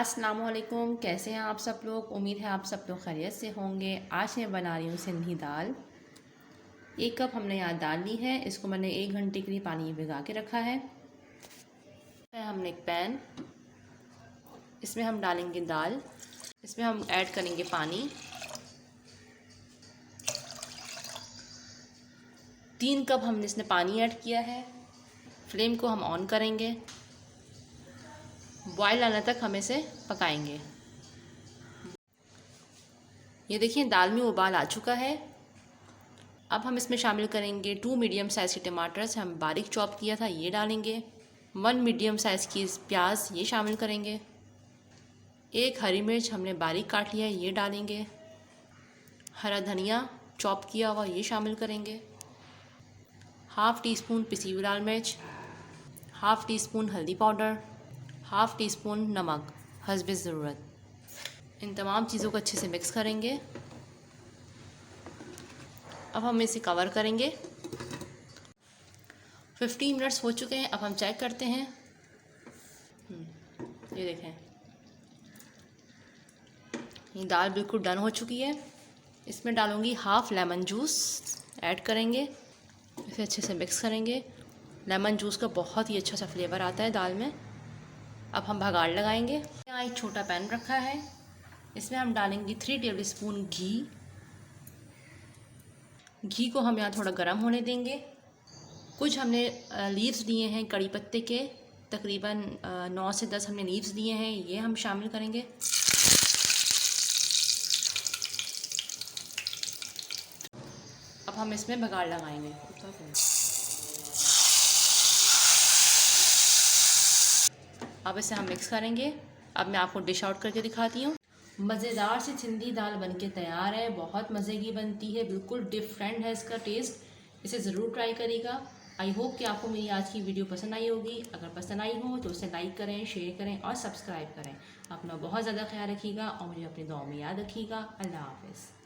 अस्सलामुअलैकुम, कैसे हैं आप सब लोग। उम्मीद है आप सब लोग खैरियत से होंगे। आज मैं बना रही हूँ सिंधी दाल। 1 कप हमने यहाँ दाल ली है। इसको मैंने 1 घंटे के लिए पानी में भिगा के रखा है। हमने एक पैन, इसमें हम डालेंगे दाल। इसमें हम ऐड करेंगे पानी। 3 कप हमने इसमें पानी ऐड किया है। फ्लेम को हम ऑन करेंगे। बॉयल आने तक हम इसे पकाएंगे। ये देखिए दाल में उबाल आ चुका है। अब हम इसमें शामिल करेंगे 2 मीडियम साइज़ के टमाटर हम बारीक चॉप किया था, ये डालेंगे। 1 मीडियम साइज़ की प्याज ये शामिल करेंगे। 1 हरी मिर्च हमने बारीक काट लिया है, ये डालेंगे। हरा धनिया चॉप किया हुआ ये शामिल करेंगे। हाफ़ टी स्पून पिसी हुई लाल मिर्च, हाफ़ टी स्पून हल्दी पाउडर, हाफ़ टी स्पून नमक हस्बे ज़रूरत। इन तमाम चीज़ों को अच्छे से मिक्स करेंगे। अब हम इसे कवर करेंगे। 15 मिनट्स हो चुके हैं। अब हम चेक करते हैं। ये देखें, ये दाल बिल्कुल डन हो चुकी है। इसमें डालूंगी हाफ़ लेमन जूस ऐड करेंगे। इसे अच्छे से मिक्स करेंगे। लेमन जूस का बहुत ही अच्छा सा फ्लेवर आता है दाल में। अब हम भगाड़ लगाएंगे। यहाँ एक छोटा पैन रखा है, इसमें हम डालेंगे 3 टेबल स्पून घी। घी को हम यहाँ थोड़ा गर्म होने देंगे। कुछ हमने लीव्स लिए हैं कड़ी पत्ते के, तकरीबन 9 से 10 हमने लीव्स लिए हैं, ये हम शामिल करेंगे। अब हम इसमें बघाड़ लगाएंगे। अब इसे हम मिक्स करेंगे। अब मैं आपको डिश आउट करके दिखाती हूँ। मज़ेदार सी सिंधी दाल बनके तैयार है। बहुत मज़े की बनती है, बिल्कुल डिफरेंट है इसका टेस्ट। इसे ज़रूर ट्राई करिएगा। आई होप कि आपको मेरी आज की वीडियो पसंद आई होगी। अगर पसंद आई हो तो उसे लाइक करें, शेयर करें और सब्सक्राइब करें। अपना बहुत ज़्यादा ख्याल रखिएगा और मुझे अपनी दुआ में याद रखिएगा। अल्लाह हाफ़िज़।